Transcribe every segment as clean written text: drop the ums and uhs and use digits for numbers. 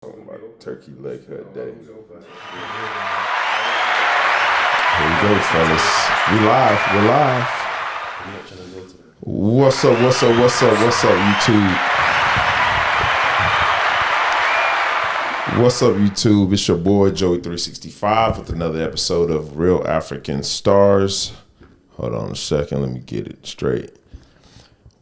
Talking about turkey leg hut day. Here we go, fellas. We live. We're live. What's up, YouTube? What's up, YouTube? It's your boy, Joey365, with another episode of Real African Stars. Hold on a second. Let me get it straight.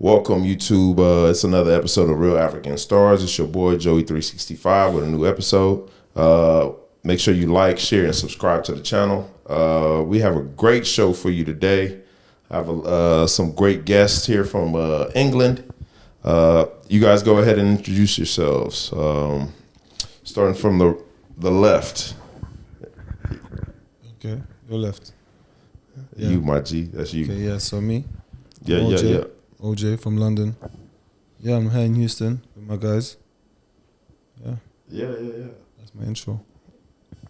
Welcome, YouTube. It's another episode of Real African Stars. It's your boy, Joey365, with a new episode. Make sure you like, share, and subscribe to the channel. We have a great show for you today. I have some great guests here from England. You guys go ahead and introduce yourselves. Starting from the left. Okay, your left. Yeah. You, my G. That's you. Okay, yeah, so me. Yeah, OJ, yeah. OJ from London. Yeah, I'm here in Houston with my guys. Yeah. Yeah. That's my intro.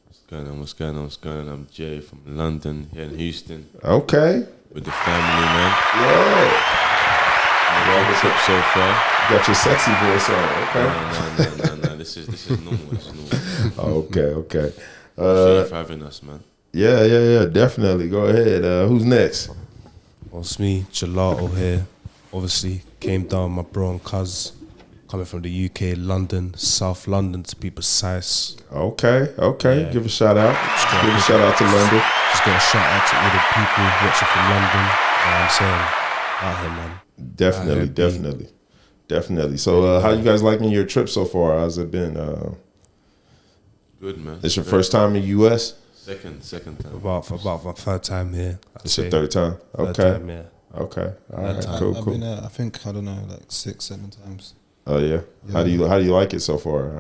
What's going on? I'm Jay from London, here in Houston. Okay. With the family, man. Yeah. What's up so far? Got your sexy voice on. Okay. No. This is normal. This is normal. Okay. Thank you for having us, man. Yeah. Definitely. Go ahead. Who's next? Well, it's me, Gelato here. Obviously, came down my bro and cuz, coming from the UK, London, South London to be precise. Okay. Yeah. Give a shout out. Give a shout out to London. Just got a shout out to all the people watching from London. You know what I'm saying? Out here, man. Definitely. So, how you guys liking your trip so far? How's it been? Good, man. It's your first time in the U.S.? Second time. About my third time here. It's your third time? Third Okay. time, yeah. Okay. All right. Time. Cool. I've been there, I think, I don't know, like 6-7 times. Oh yeah. How do you like it so far?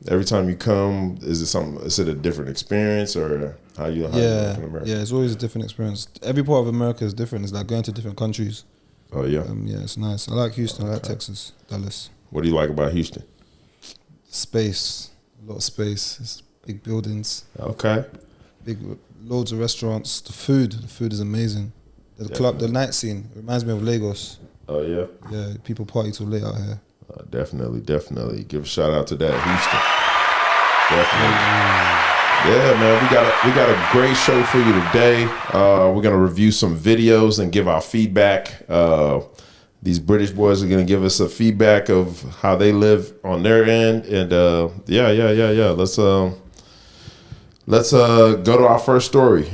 Every time you come, is it a different experience, or how you like in America? Yeah, it's always a different experience. Every part of America is different. It's like going to different countries. Oh yeah. Yeah, it's nice. I like Houston. I like Texas, Dallas. What do you like about Houston? Space, a lot of space. It's big buildings. Okay. Loads of restaurants. The food is amazing. The night scene reminds me of Lagos. Oh yeah. Yeah, people party till late out here. Definitely. Give a shout out to that, Houston. Definitely. Yeah, man, we got a great show for you today. We're gonna review some videos and give our feedback. These British boys are gonna give us a feedback of how they live on their end, and yeah. Let's go to our first story.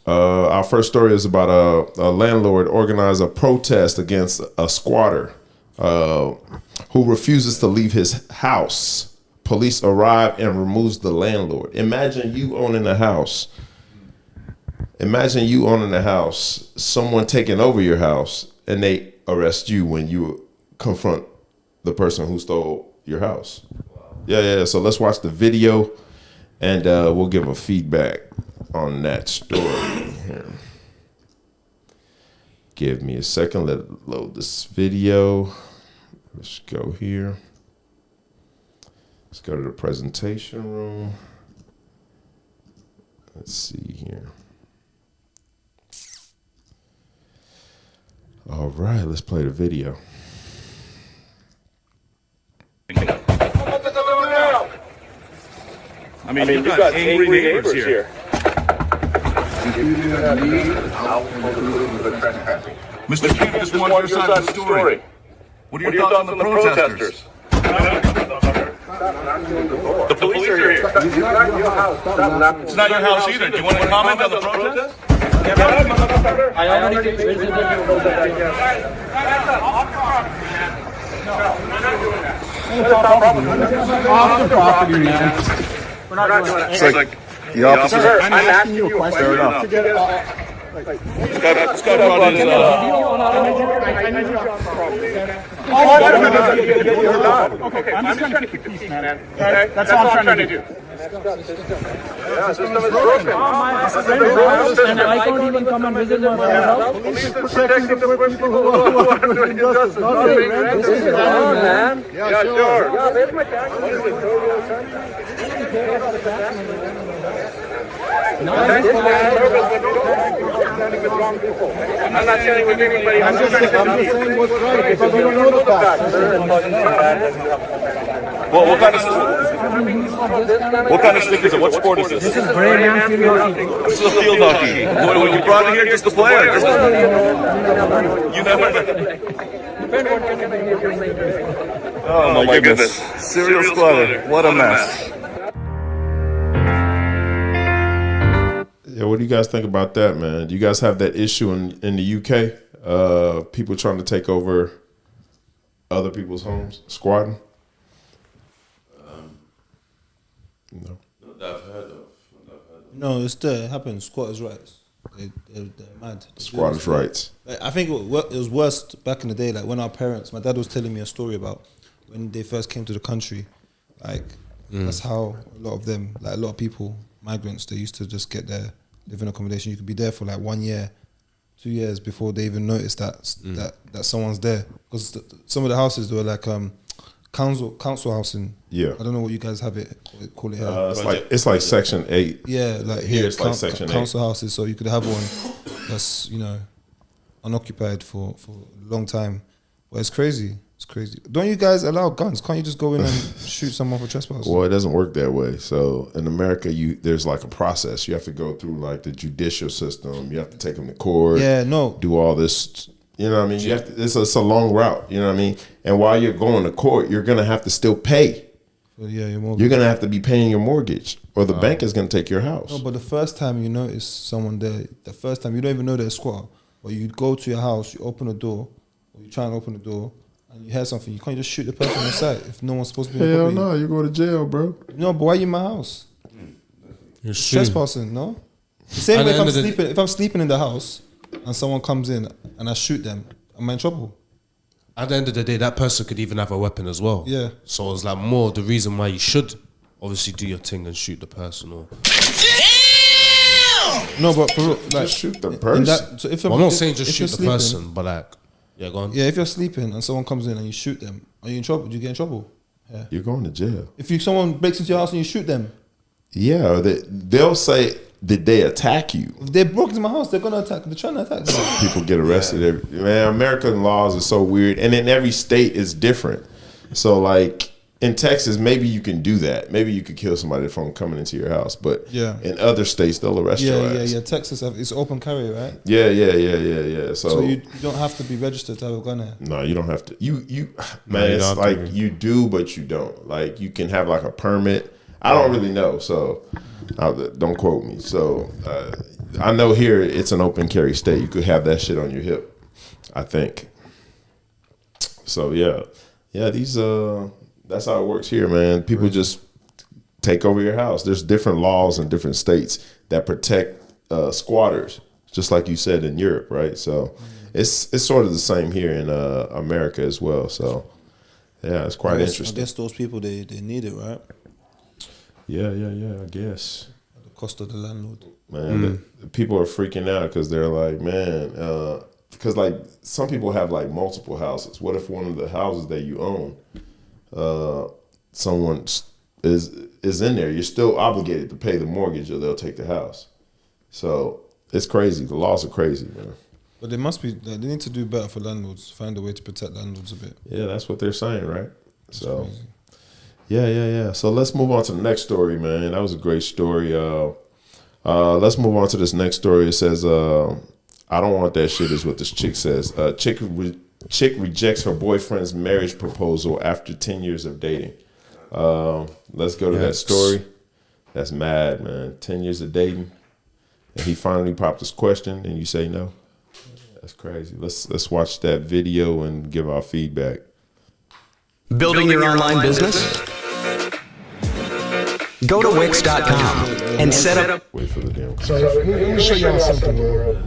Our first story is about a landlord organized a protest against a squatter who refuses to leave his house. Police arrive and removes the landlord. Imagine you owning a house. Someone taking over your house, and they arrest you when you confront the person who stole your house. Yeah. So let's watch the video, and we'll give a feedback on that story here. Give me a second. Let it load this video. Let's go here. Let's go to the presentation room. Let's see here. All right, let's play the video. I mean, you've got angry neighbors here. Mr. King, just want your side of the story. What are your thoughts on the protesters? The police are here. It's not your house either. Do you want to comment on the protest? I already did. Off the property, man. We're not doing it. It's like the officer. I'm asking you a question. Fair enough. Scott brought his, Okay, I'm just trying to keep the peace, man. Okay? That's all I'm trying to do. Yeah, system is broken. My friend's house and I can't even come and visit my friend's house. Police protecting the people who are doing injustice. Not paying rent. This is wrong, man. Yeah, sure. Yeah, where's my tax? What is it? Standing with wrong people. I'm not standing with anybody. I'm just saying what's right because we don't know the facts. Well, what kind of stick is it? What sport is this? This is brave man field hockey. This is a field hockey. What, you brought it here just to play? Or just you never. Oh my goodness. Serial squatter. What a mess. Yeah, what do you guys think about that, man? Do you guys have that issue in the UK? People trying to take over other people's homes, squatting? No. That I've heard of. No, it's there. It happens. Squatters' rights. They're mad. Squatters' rights. Like, I think it was worse back in the day. Like when our parents, my dad was telling me a story about when they first came to the country. Like that's how a lot of them, like a lot of people, migrants, they used to just get their living accommodation. You could be there for like 1 year, 2 years before they even notice that someone's there. Because some of the houses they were like council housing. Yeah. I don't know what you guys call it here. It's like Section 8. Yeah, like Here it's like Section 8. council houses. So you could have one that's unoccupied for a long time. But it's crazy. It's crazy. Don't you guys allow guns? Can't you just go in and shoot someone for trespass? Well, it doesn't work that way. So in America, there's like a process. You have to go through like the judicial system. You have to take them to court. Yeah, no. Do all this. You know what I mean? You have to, it's a long route. You know what I mean? And while you're going to court, you're gonna have to still pay. Well, yeah, your mortgage. You're gonna have to be paying your mortgage, or the bank is gonna take your house. No, but the first time you notice someone there, the first time you don't even know they're a squatter, but you go to your house, you open the door, or you try and open the door, and you hear something, you can't just shoot the person on the side if no one's supposed to be in the Hell property. no, you go to jail, bro. No, but why are you in my house? You're true. Trespassing, no? The same At way the end of the if I'm sleeping in the house and someone comes in and I shoot them, am I in trouble? At the end of the day, that person could even have a weapon as well. Yeah. So it's like more the reason why you should obviously do your thing and shoot the person. Or No, but for real, like Just shoot the person. So if well, I'm not saying if just shoot you're the sleeping- person, but like, yeah, go on. Yeah, if you're sleeping and someone comes in and you shoot them, are you in trouble? Do you get in trouble? Yeah. You're going to jail. If someone breaks into your house and you shoot them, Yeah, they'll say, did they attack you? if they broke into my house, they're gonna attack. They're trying to attack me. People get arrested. Man, American laws are so weird, and in every state is different. So, like in Texas, maybe you can do that. Maybe you could kill somebody from coming into your house, but Yeah. in other states they'll arrest your ass. Yeah. Texas, it's open carry, right? Yeah. So you don't have to be registered to have a gun here. No, you don't have to. You No, man, you it's don't have like to. you do, but you don't. Like you can have like a permit. I don't really know, so don't quote me. So I know here it's an open carry state. You could have that shit on your hip, I think. So yeah. These that's how it works here, man. People just take over your house. There's different laws in different states that protect squatters, just like you said in Europe, right? So it's sort of the same here in America as well. So yeah, it's quite interesting. I guess those people they need it, right? Yeah, I guess. At the cost of the landlord. Man, the people are freaking out because they're like, man, because like some people have like multiple houses. What if one of the houses that you own, someone is in there? You're still obligated to pay the mortgage, or they'll take the house. So it's crazy. The laws are crazy, man. But they must be. They need to do better for landlords. Find a way to protect landlords a bit. Yeah, that's what they're saying, right? So, yeah. So let's move on to the next story, man. That was a great story. Let's move on to this next story. It says, I don't want that shit is what this chick says. Chick rejects her boyfriend's marriage proposal after 10 years of dating. Let's go to that story. That's mad, man. 10 years of dating. And he finally popped his question and you say no. That's crazy. Let's watch that video and give our feedback. Building your online business? Go to Wix.com and set up. Wait for the damn. So let me show y'all something, bro.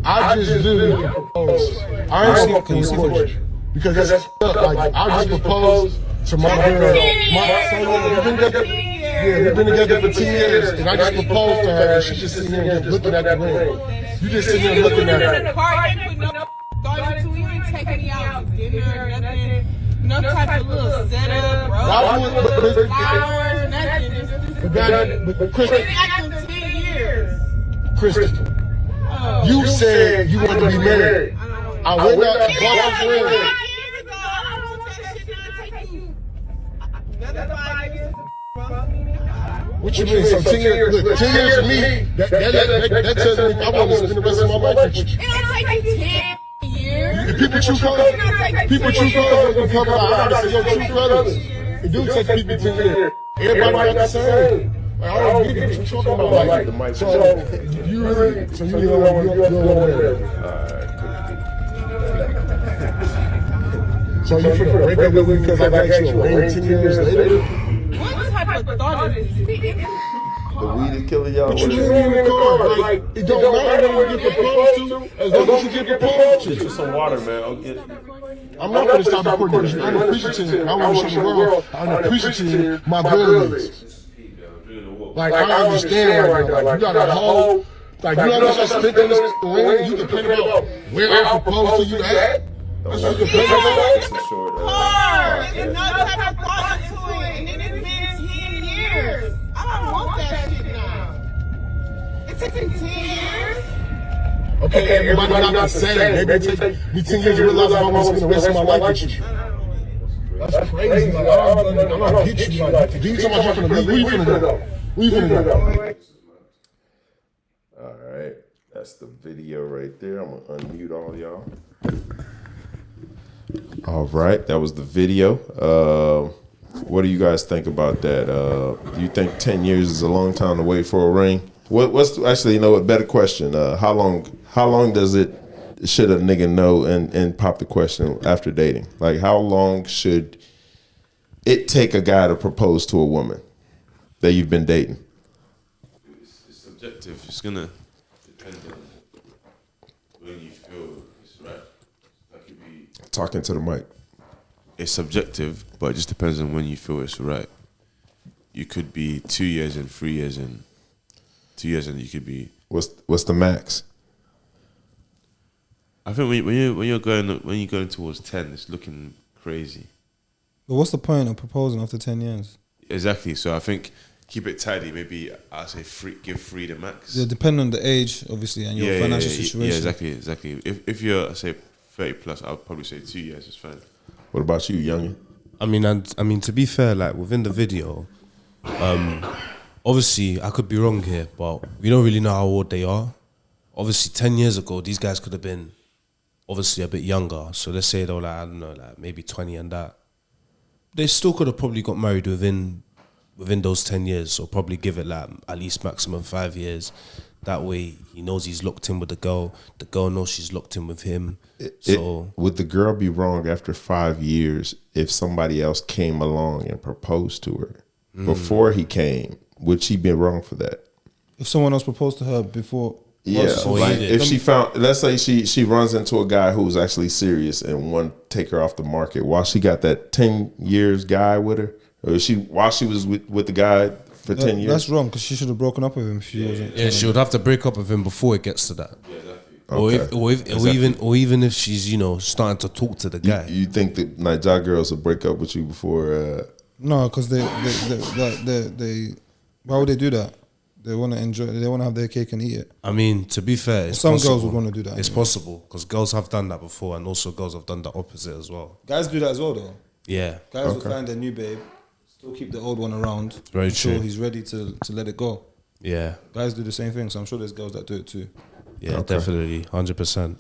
I just literally proposed. I ain't gonna fucking record you because that's up. Like I just proposed to my girl. We've been together Yeah, we've been together for 10 years, and I just proposed to her, and she just sitting there just looking at the ring. You just sitting there looking at her. You ain't taking me out to dinner, nothing. No type of little setup, bro. Flowers, nothing. But Kristen, It's been 10 years. Kristen, you said you wanted to be married. I went out and bought a ring. 5 years ago, I don't want that shit to take you another 5 years. What you mean? So 10 years, look, 10 years for me, that tells me I want to spend the rest of my life with you. It don't take you 10 years. People true colors, when you come out, I gotta see your true colors. It do take people 10 years. Everybody got the same. Like, I don't get it. What you talking about? Like, so you don't want to. So you finna break up with me because I got you a ring 10 years later? What type of thought is this? The weed is killing y'all. What you mean in the car? Like, it don't matter when you get proposed to, as long as you get proposed to. Get you some water, man. I'll get. I'm not going to stop recording because I'm appreciative. I want to show the world I'm appreciative my girl is. Like, I understand right now. Like, you got a whole, like, you know how much I spent on this ring? You complain about where I proposed to you at? That's what you complain about? It's a short. There's no type of thought to it, and it's been 10 years. I don't want that shit now. It took me 10 years. Okay, everybody not the same. Maybe it take me 10 years to realize I want to spend the rest of my life with you. That's crazy. Like, I'm not get you. Like, you talking about you finna leave. Where you finna go? Where you finna go? All right, that's the video right there. I'm gonna unmute all y'all. All right, that was the video. What do you guys think about that? Do you think 10 years is a long time to wait for a ring? What's actually, you know what? Better question. How long does it should a nigga know and pop the question after dating? Like, how long should it take a guy to propose to a woman that you've been dating? It's subjective. It's gonna depend on when you feel it's right. That could be. Talking to the mic. It's subjective, but it just depends on when you feel it's right. You could be 2 years and 3 years and 2 years, and you could be. What's the max? I think when you're going towards 10, it's looking crazy. But what's the point of proposing after 10 years? Exactly. So I think keep it tidy. Maybe I'll say give 3 the max. Yeah, depending on the age, obviously, and your financial situation. Yeah, exactly. If you're say 30 plus, I'll probably say 2 years is fine. What about you, youngin? I mean, to be fair, like within the video, obviously I could be wrong here, but we don't really know how old they are. Obviously, 10 years ago, these guys could have been obviously a bit younger. So let's say they were like, I don't know, like maybe 20 and that. They still could have probably got married within those 10 years. So probably give it like at least maximum 5 years. That way he knows he's locked in with the girl. The girl knows she's locked in with him. Would the girl be wrong after 5 years if somebody else came along and proposed to her before he came? Would she be wrong for that? If someone else proposed to her before, yeah, like if she found, let's say she runs into a guy who's actually serious and want to take her off the market while she got that 10 years guy with her, or while she was with the guy for 10 years. That's wrong because she should have broken up with him if she wasn't. Yeah, she would have to break up with him before it gets to that. Yeah, exactly. Or even if she's starting to talk to the guy. You think that Nigeria girls will break up with you before? No, because they why would they do that? They want to enjoy. They want to have their cake and eat it. I mean, to be fair, it's some possible. girls would want to do that. It's possible because girls have done that before, and also girls have done the opposite as well. Guys do that as well, though. Yeah, guys will find their new babe, still keep the old one around Very until true. he's ready to let it go. Yeah, guys do the same thing, so I'm sure there's girls that do it too. Yeah, definitely, 100%.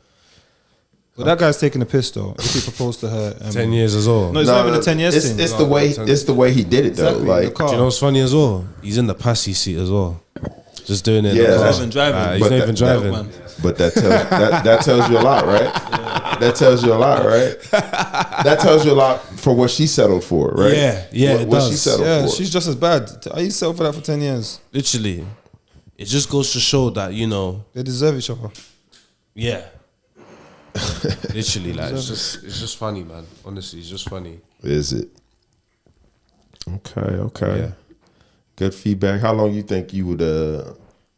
But that guy's taking a piss though. If he proposed to her, 10 years as well. No, it's not even a 10 years thing. It's the way. It's the way he did it though. Exactly, Like, the car. Do you know what's funny as well? He's in the passy seat as well, just doing it. Yeah, in the car. He's not even driving. He's not even driving. but that tells you a lot, right? Yeah. That tells you a lot, right? That tells you a lot for what she settled for, right? Yeah, what she settled for. She's just as bad. Are you settled for that for 10 years? Literally, it just goes to show that they deserve each other. Yeah. Literally, like it's just funny, man. Honestly, it's just funny. Is it? Okay. Yeah. Good feedback. How long you think you would,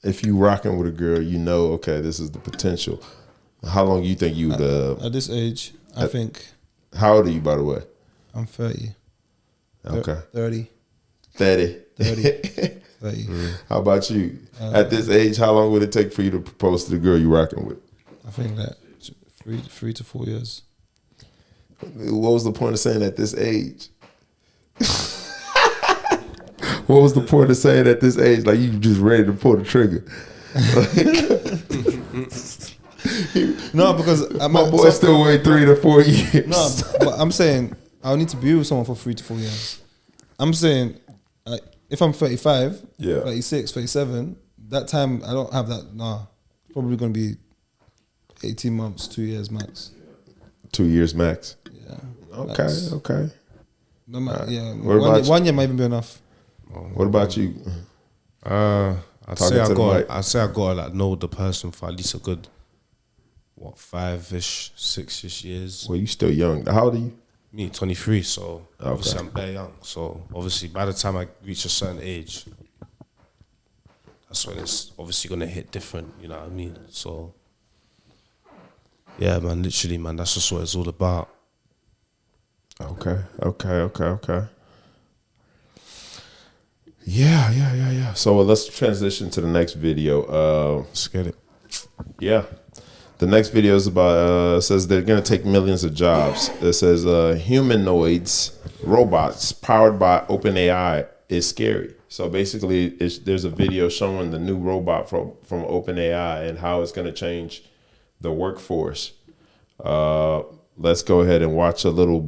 if you rocking with a girl, you know, okay, this is the potential. How long you think you would? At this age, I think. How old are you, by the way? I'm 30. Okay. 30. 30. 30. How about you? At this age, how long would it take for you to propose to the girl you rocking with? I think that 3 to 4 years. What was the point of saying at this age? What was the point of saying at this age? Like you just ready to pull the trigger? No, because my boy still wait 3 to 4 years. No, but I'm saying I'll need to be with someone for 3 to 4 years. I'm saying if I'm 35, 36, 37, that time I don't have that. Nah, probably gonna be 18 months, 2 years max. 2 years max. Yeah. Okay. Max. Okay. No matter. Yeah. What One year might even be enough. What about you? I'd say I gotta like know the person for at least a good 5-ish, 6-ish years. Well, you still young. How old are you? Me, 23. So obviously I'm very young. So obviously by the time I reach a certain age, that's when it's obviously gonna hit different. You know what I mean? So yeah, man. Literally, man. That's just what it's all about. Okay. Yeah. So let's transition to the next video. Let's get it. Yeah. The next video is about, says they're going to take millions of jobs. It says humanoids, robots powered by OpenAI is scary. So basically, there's a video showing the new robot from OpenAI and how it's going to change the workforce. Let's go ahead and watch a little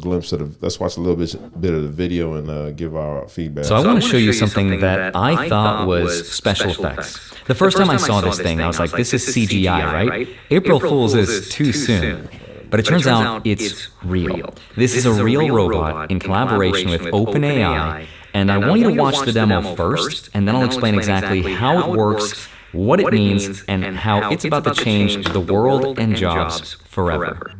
glimpse of let's watch a little bit of the video and give our feedback. So I want to show you something that I thought was special effects. The first time I saw this thing, I was like, this is CGI, right? April Fool's is too soon. But it turns out it's real. This is a real robot in collaboration with OpenAI, and I want you to watch the demo first, and then I'll explain exactly how it works, what it means, and how it's about to change the world and jobs forever.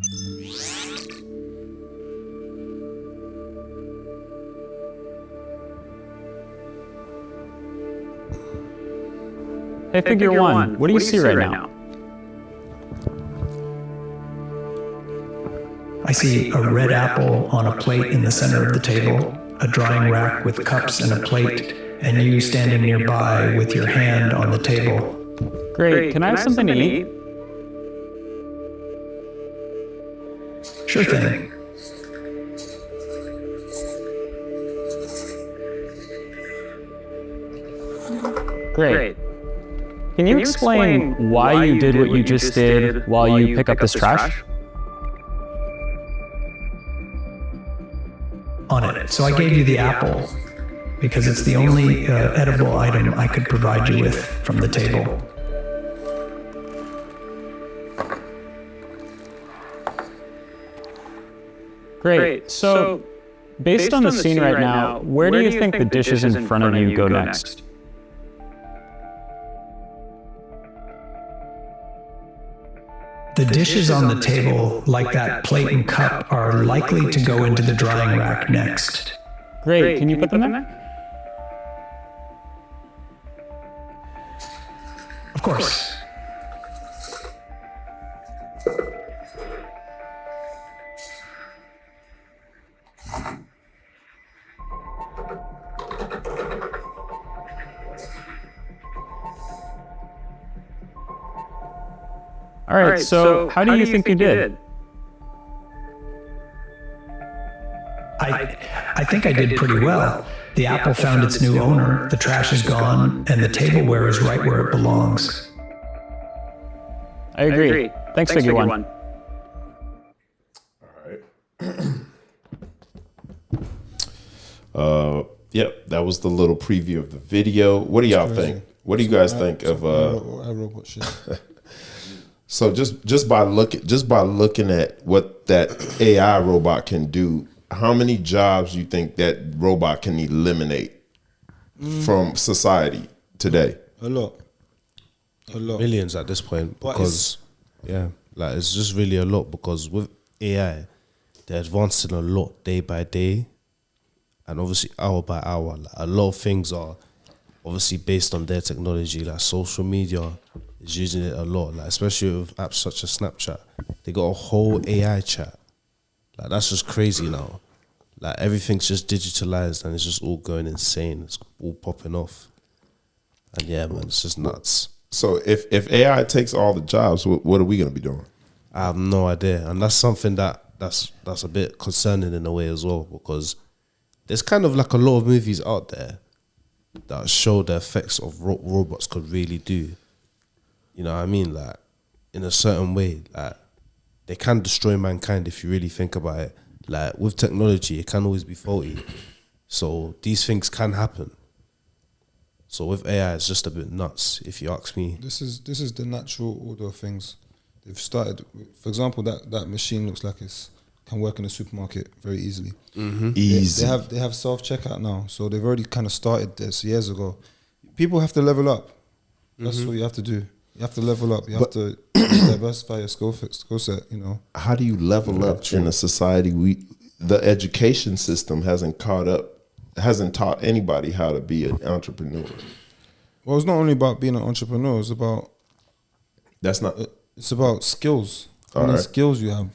Hey, Figure One, what do you see right now? I see a red apple on a plate in the center of the table, a drying rack with cups and a plate, and you standing nearby with your hand on the table. Great, can I have something to eat? Sure thing. Great. Can you explain why you did what you just did while you pick up this trash? On it. So I gave you the apple because it's the only edible item I could provide you with from the table. Great. So, based on the scene right now, where do you think the dishes in front of you go next? The dishes on the table, like that plate and cup, are likely to go into the drying rack next. Great. Can you put them there? Of course. All right, so how do you think you did? I think I did pretty well. The apple found its new owner, the trash is gone, and the tableware is right where it belongs. I agree. Thanks, Figure One. All right. Yep, that was the little preview of the video. What do y'all think? What do you guys think of robot shit. So just by looking at what that AI robot can do, how many jobs you think that robot can eliminate from society today? A lot. Millions at this point, because it's just really a lot, because with AI they're advancing a lot day by day, and obviously hour by hour, like, a lot of things are obviously based on their technology. Like social media is using it a lot, like especially with apps such as Snapchat. They got a whole AI chat. Like that's just crazy now. Like everything's just digitalized and it's just all going insane. It's all popping off. And yeah, man, it's just nuts. So if AI takes all the jobs, what are we gonna be doing? I have no idea, and that's something that's a bit concerning in a way as well, because there's kind of like a lot of movies out there that show the effects of what robots could really do. You know what I mean? Like in a certain way, like they can destroy mankind if you really think about it. Like with technology, it can always be faulty, so these things can happen. So with AI, it's just a bit nuts, if you ask me. This is the natural order of things. They've started, for example, that machine looks like it can work in a supermarket very easily. Easy. They have self checkout now, so they've already kind of started this years ago. People have to level up. That's what you have to do. You have to level up. You have to diversify your skill set. You know. How do you level up in a society the education system hasn't taught anybody how to be an entrepreneur? Well, it's not only about being an entrepreneur. It's about It's about skills. How many skills you have?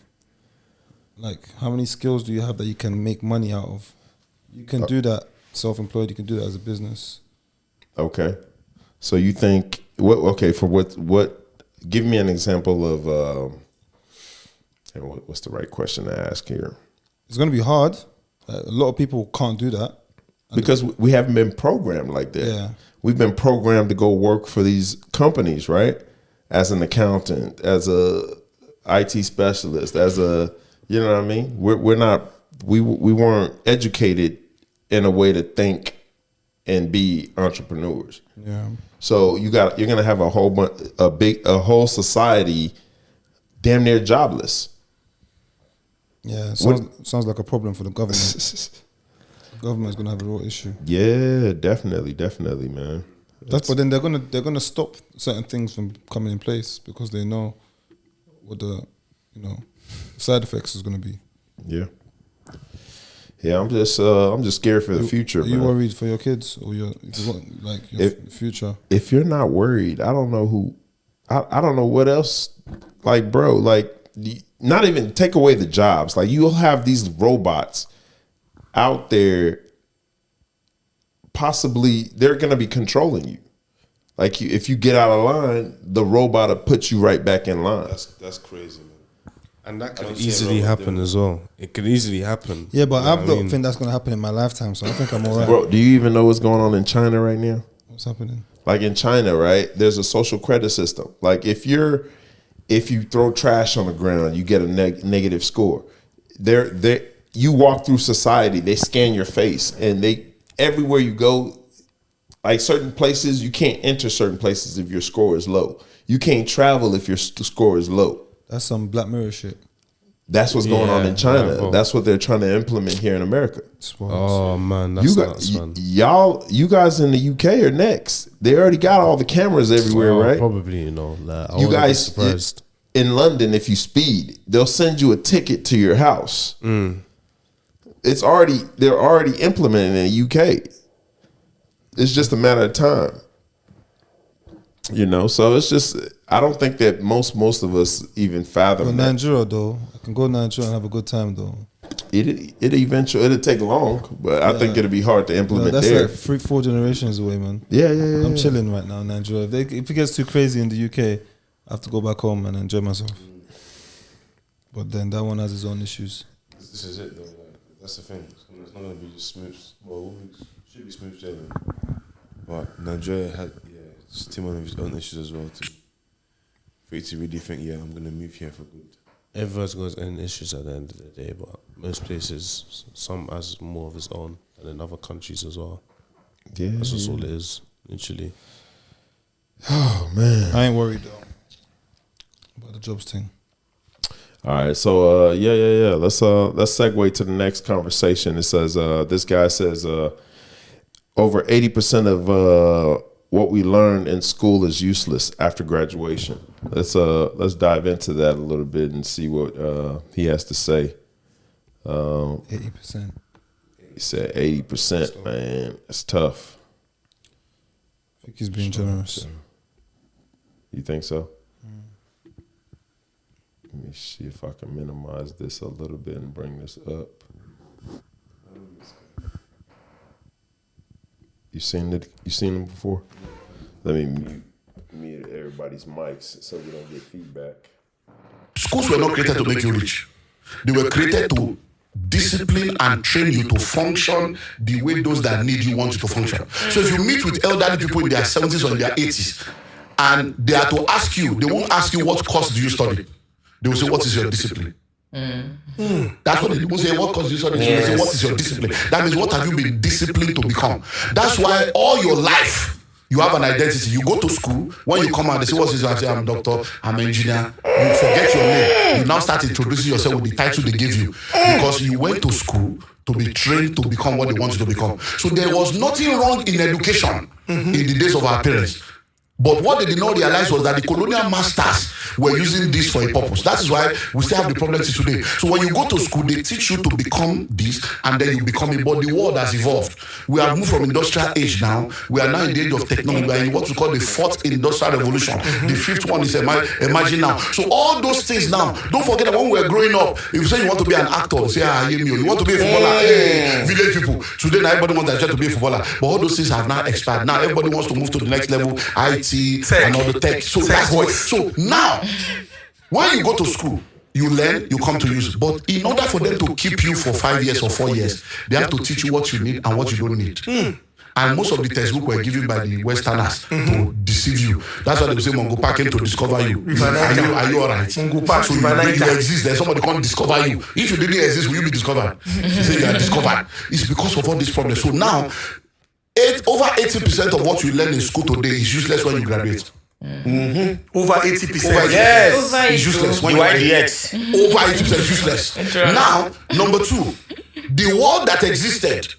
Like, how many skills do you have that you can make money out of? You can do that self-employed. You can do that as a business. Okay. So you think what? Give me an example of. What's the right question to ask here? It's going to be hard. A lot of people can't do that because we haven't been programmed like that. Yeah. We've been programmed to go work for these companies, right? As an accountant, as a IT specialist, as a, you know what I mean? We weren't educated in a way to think and be entrepreneurs. Yeah. So you're gonna have a whole society damn near jobless. Yeah, sounds like a problem for the government. The government's gonna have a real issue. Yeah, definitely, man. But then they're gonna stop certain things from coming in place because they know what the side effects is gonna be. Yeah. Yeah, I'm just scared for the future. Are you worried for your kids or your future? If you're not worried, I don't know I don't know what else. Like, bro, like, not even take away the jobs. Like, you'll have these robots out there. Possibly, they're gonna be controlling you. Like, if you get out of line, the robot will put you right back in line. That's crazy, man. And that can easily happen as well. It can easily happen. Yeah, but I don't think that's going to happen in my lifetime, so I think I'm all right. Bro, do you even know what's going on in China right now? What's happening? Like in China, right, there's a social credit system. Like if you throw trash on the ground, you get a negative score. You walk through society, they scan your face, and everywhere you go, like certain places, you can't enter certain places if your score is low. You can't travel if your score is low. That's some Black Mirror shit. That's what's going on in China. That's what they're trying to implement here in America. Oh man, that's nuts, man. You guys in the UK are next. They already got all the cameras everywhere, right? Probably, like, you guys surprised. In London, if you speed, they'll send you a ticket to your house. They're already implementing it in the UK. It's just a matter of time. So it's just, I don't think that most of us even fathom that. Nigeria, though, I can go to Nigeria and have a good time, though. It'll take long, but I think it'll be hard to implement that's there. Like 3-4 generations away, man. Yeah. I'm chilling right now in Nigeria. If it gets too crazy in the UK, I have to go back home and enjoy myself. But then that one has its own issues. This is it, though. Like, that's the thing. It's not going to be just smooth. Well, it should be smooth sailing. But Nigeria had, it's one of its own issues as well, too. For you to really think, I'm going to move here for good. Everyone's got its own issues at the end of the day, but most places, some has more of its own, and in other countries as well. Yeah, that's just all it is, literally. Oh man, I ain't worried though about the jobs thing. All right, so let's segue to the next conversation. It says this guy says over 80% of what we learn in school is useless after graduation. Let's dive into that a little bit and see what he has to say. 80%. He said 80%, man. That's tough. I think he's being generous. You think so? Let me see if I can minimize this a little bit and bring this up. You seen it? You seen them before? Let me mute everybody's mics so we don't get feedback. Schools were not created to make you rich. They were created to discipline and train you to function the way those that need you want you to function. So if you meet with elderly people in their 70s or in their 80s, and they are to ask you, they won't ask you what course do you study. They will say, what is your discipline? That's what they will say, what course do you study? They will say, what is your discipline? That means, what have you been disciplined to become? That's why all your life, you have an identity. You go to school, when you come out, they say, what's this? I say, I'm a doctor, I'm an engineer. You forget your name. You now start introducing yourself with the title they give you. Because you went to school to be trained to become what they want you to become. So there was nothing wrong in education in the days of our parents. But what they did not realize was that the colonial masters were using this for a purpose. That is why we still have the problem today. So when you go to school, they teach you to become this, and then you become it. But the world has evolved. We have moved from industrial age now. We are now in the age of technology. We are in what we call the fourth industrial revolution. The fifth one is imagine now. So all those things now, don't forget that when we were growing up, if you say you want to be an actor, say, you want to be a footballer, village people. Today now everybody wants to be a footballer. But all those things have now expired. Now everybody wants to move to the next level, IT, and all the tech. So that's what. So now, when you go to school, you learn, you come to use. But in order for them to keep you for 5 years or 4 years, they have to teach you what you need and what you don't need. And most of the textbooks were given by the Westerners to deceive you. That's why they say Mongo Park came to discover you. Are you alright? So you exist, then somebody can't discover you. If you didn't exist, will you be discovered? You say you are discovered. It's because of all these problems. So now, over 80% of what you learn in school today is useless when you graduate. Over 80%. Yes. It's useless when you graduate. Over 80% useless. Now, number two, the world that existed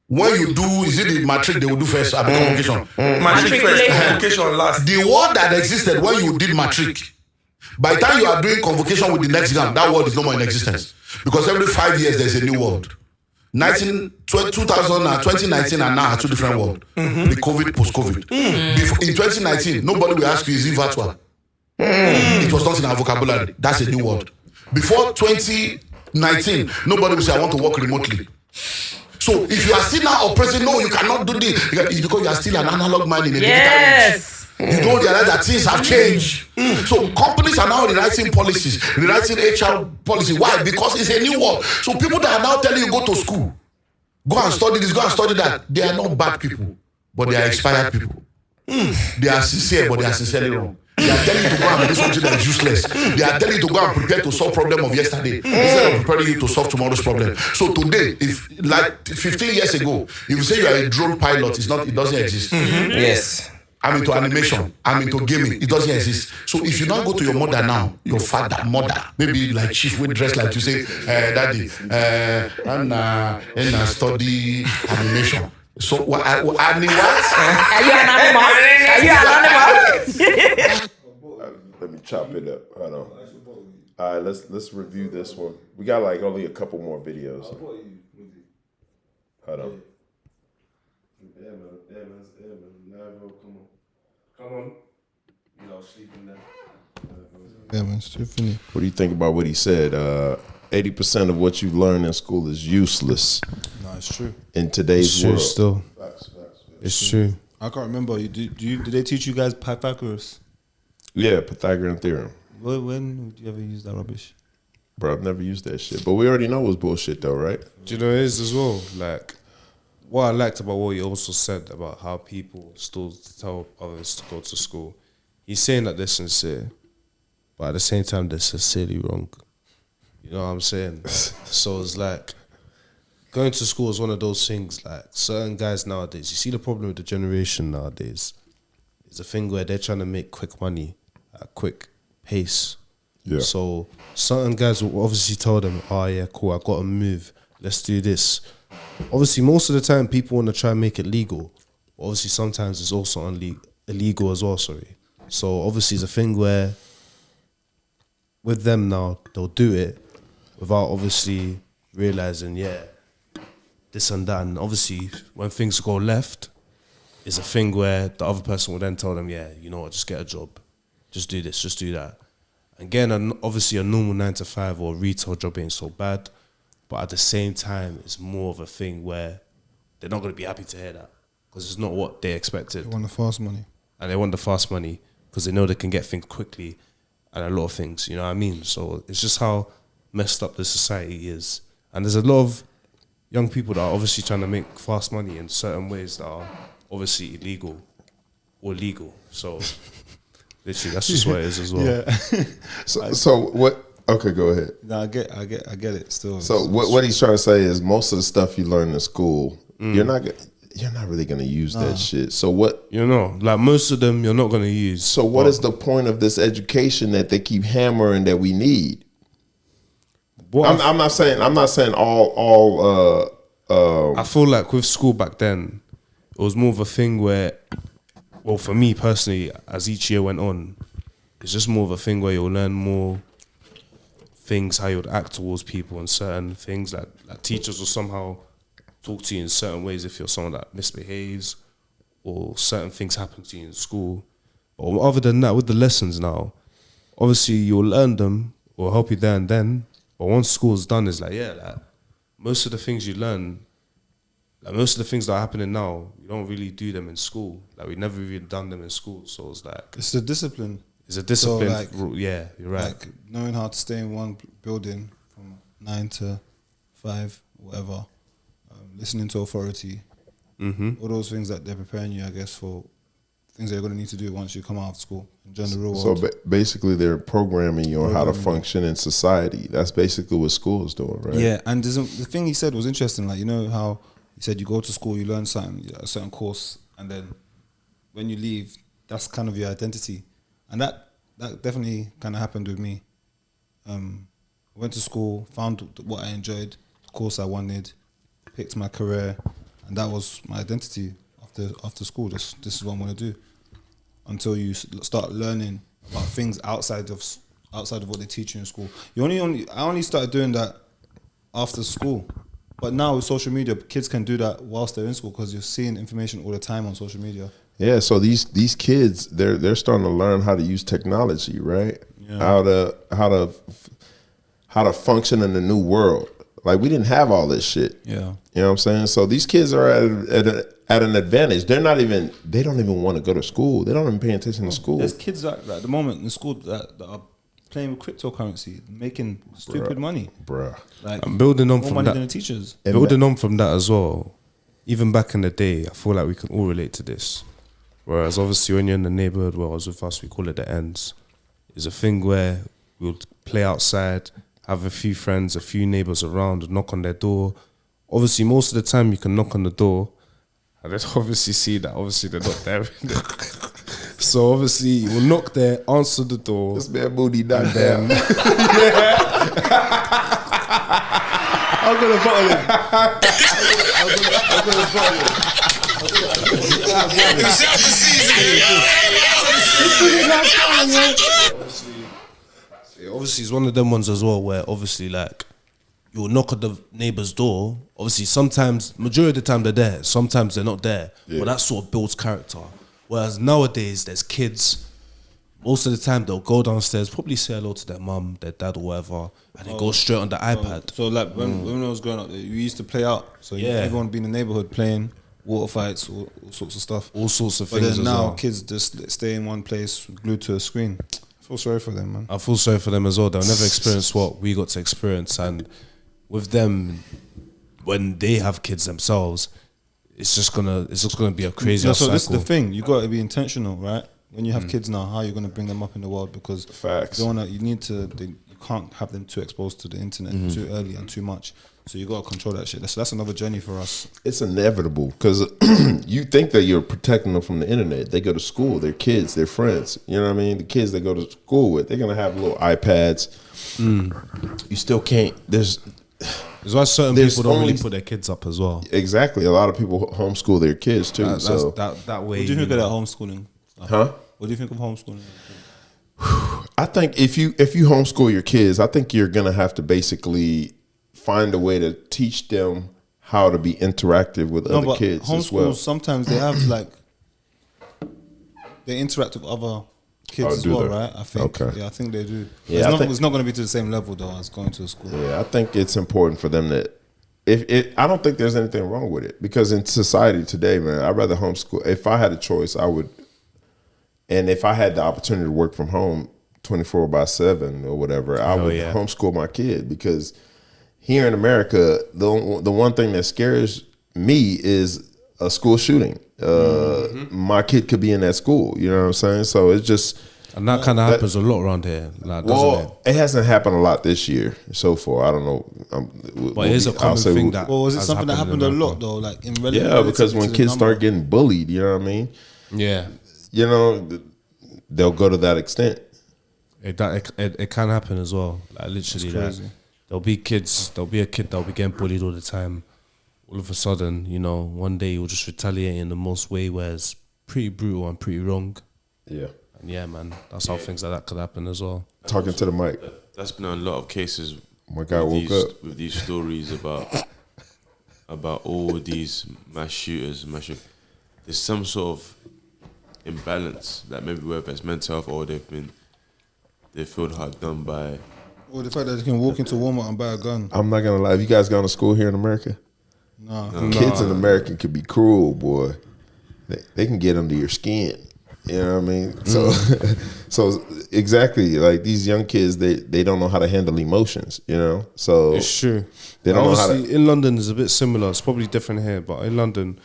when you do, is it the matric they will do first at the convocation? Matric first, convocation last. The world that existed when you did matric, by the time you are doing convocation with the next exam, that world is no more in existence. Because every 5 years there's a new world. 2019 and now are two different worlds. The COVID, post-COVID. In 2019, nobody will ask you, is it virtual? It was not in our vocabulary. That's a new word. Before 2019, nobody will say, I want to work remotely. So if you are still now oppressing, no, you cannot do this. It's because you are still an analog man in a digital age. You don't realize that things have changed. So companies are now rewriting policies, rewriting HR policy. Why? Because it's a new world. So people that are now telling you go to school, go and study this, go and study that, they are not bad people, but they are expired people. They are sincere, but they are sincerely wrong. They are telling you to go and do something that is useless. They are telling you to go and prepare to solve problem of yesterday instead of preparing you to solve tomorrow's problem. So today, if like 15 years ago, if you say you are a drone pilot, it doesn't exist. Yes. I'm into animation, I'm into gaming, it doesn't exist. So if you now go to your mother now, your father, mother, maybe like chief with dress like you say, daddy, and study animation. So what? Are you an animal? Are you an animal? Let me chop it up. Hold on. All right, let's review this one. We got like only a couple more videos. Hold on. Come on. You know, sleeping there. Yeah, man, it's too funny. What do you think about what he said? 80% of what you learn in school is useless. No, it's true. In today's world. Still. It's true. I can't remember. Did they teach you guys Pythagoras? Yeah, Pythagorean theorem. When would you ever use that rubbish? Bro, I've never used that shit. But we already know it was bullshit though, right? Do you know it is as well? Like, what I liked about what he also said about how people still tell others to go to school. He's saying that they're sincere, but at the same time, they're sincerely wrong. You know what I'm saying? So it's like, going to school is one of those things, like certain guys nowadays, you see the problem with the generation nowadays, it's a thing where they're trying to make quick money at a quick pace. Yeah. So certain guys will obviously tell them, oh yeah, cool, I got to move, let's do this. Obviously, most of the time, people want to try and make it legal. But obviously, sometimes it's also illegal as well, sorry. So obviously, it's a thing where with them now, they'll do it without obviously realizing, yeah, this and that. And obviously, when things go left, it's a thing where the other person will then tell them, yeah, you know what, just get a job. Just do this, just do that. Again, obviously a normal 9 to 5 or retail job ain't so bad. But at the same time, it's more of a thing where they're not going to be happy to hear that. Because it's not what they expected. They want the fast money. And they want the fast money because they know they can get things quickly and a lot of things, you know what I mean? So it's just how messed up the society is. And there's a lot of young people that are obviously trying to make fast money in certain ways that are obviously illegal or legal. So literally, that's just what it is as well. Yeah. So what? Okay, go ahead. No, I get it still. So what he's trying to say is most of the stuff you learn in school, you're not really gonna use that shit. So what? You know, like most of them, you're not gonna use. So what is the point of this education that they keep hammering that we need? I'm not saying all. I feel like with school back then, it was more of a thing where, well, for me personally, as each year went on, it's just more of a thing where you'll learn more things, how you'd act towards people and certain things. Like teachers will somehow talk to you in certain ways if you're someone that misbehaves or certain things happen to you in school. But other than that, with the lessons now, obviously you'll learn them or help you there and then. But once school's done, it's like, yeah, like most of the things you learn, like most of the things that are happening now, you don't really do them in school. Like we never really done them in school. So it's like it's a discipline. It's a discipline. So like, yeah, you're right. Like knowing how to stay in one building from 9 to 5, whatever. Listening to authority. All those things that they're preparing you, I guess, for things that you're going to need to do once you come out of school and join the real world. So basically, they're programming you on how to function in society. That's basically what school is doing, right? Yeah, and the thing he said was interesting. Like, you know how he said you go to school, you learn something, a certain course, and then when you leave, that's kind of your identity. And that definitely kind of happened with me. Went to school, found what I enjoyed, the course I wanted, picked my career, and that was my identity after school. This is what I'm gonna do. Until you start learning about things outside of what they teach you in school. I only started doing that after school, but now with social media, kids can do that whilst they're in school because you're seeing information all the time on social media. Yeah, so these kids they're starting to learn how to use technology, right? Yeah. How to function in the new world. Like we didn't have all this shit. Yeah, you know what I'm saying. So these kids are at an advantage. They don't even want to go to school. They don't even pay attention to school. There's kids at the moment in school that are playing with cryptocurrency, making stupid money, bruh. Like I'm building on more from money that. than the teachers. Building on from that as well. Even back in the day, I feel like we can all relate to this. Whereas obviously when you're in the neighborhood, well, as with us, we call it the ends. It's a thing where we'll play outside, have a few friends, a few neighbors around, knock on their door. Obviously, most of the time you can knock on the door and then obviously see that obviously they're not there. So obviously you will knock there, answer the door. This man booty not there. I'm gonna bottle him. I'm gonna bottle him. Obviously, it's one of them ones as well where obviously like you'll knock on the neighbor's door. Obviously, sometimes, majority of the time they're there. Sometimes they're not there. Yeah. But that sort of builds character. Whereas nowadays, there's kids. Most of the time, they'll go downstairs, probably say hello to their mum, their dad, or whatever, and then go straight on the iPad. So like when I was growing up, we used to play out. So everyone would be in the neighborhood playing water fights, all sorts of stuff. All sorts of but things. But then now well. kids just stay in one place, glued to a screen. I feel sorry for them, man. I feel sorry for them as well. They'll never experience what we got to experience, and with them, when they have kids themselves, it's just gonna be a crazy cycle. So this is the thing. You got to be intentional, right? When you have kids now, how you're going to bring them up in the world, because facts. You can't have them too exposed to the internet too early and too much. So you got to control that shit. That's another journey for us. It's inevitable because you think that you're protecting them from the internet. They go to school, they're kids, they're friends. You know what I mean? The kids they go to school with, they're gonna have little iPads. You still can't. There's why certain people don't really put their kids up as well. Exactly. A lot of people homeschool their kids too. That way. What do you think of that homeschooling? Huh? What do you think of homeschooling? I think if you homeschool your kids, I think you're gonna have to basically find a way to teach them how to be interactive with No, other but kids as homeschools well. sometimes they have like they interact with other kids as do well, they? right? I think. Okay. Yeah, I think they do. Yeah, I think- it's not going to be to the same level though as going to a school. Yeah, I think it's important for them to. I don't think there's anything wrong with it because in society today, man, I'd rather homeschool. If I had a choice, I would. And if I had the opportunity to work from home 24/7 or whatever, I would homeschool my kid because here in America, the one thing that scares me is a school shooting. My kid could be in that school. You know what I'm saying? So it's just. And that kind of happens a lot around here, like, doesn't it? It hasn't happened a lot this year so far. I don't know. But it is a common thing that. Well, was it has something that happened a in lot America. though? Like in Yeah, because when kids start getting bullied, you know what I mean? Yeah. You know, they'll go to that extent. It can happen as well. Like literally, It's crazy. like, there'll be a kid that'll be getting bullied all the time. All of a sudden, you know, one day you'll just retaliate in the most way where it's pretty brutal and pretty wrong. Yeah. And yeah, man, that's how things like that could happen as well. Talking to the mic. That's been a lot of cases. My guy woke up with these stories about all these mass shooters. There's some sort of imbalance that maybe whether it's mental health or they feel hard done by. Or the fact that they can walk into Walmart and buy a gun. I'm not gonna lie. Have you guys gone to school here in America? No. Kids in America can be cruel, boy. They can get under your skin. You know what I mean? So, so exactly, like these young kids, they don't know how to handle emotions. You know, so It's true. They don't know how to. Obviously, in London is a bit similar. It's probably different here, but in London,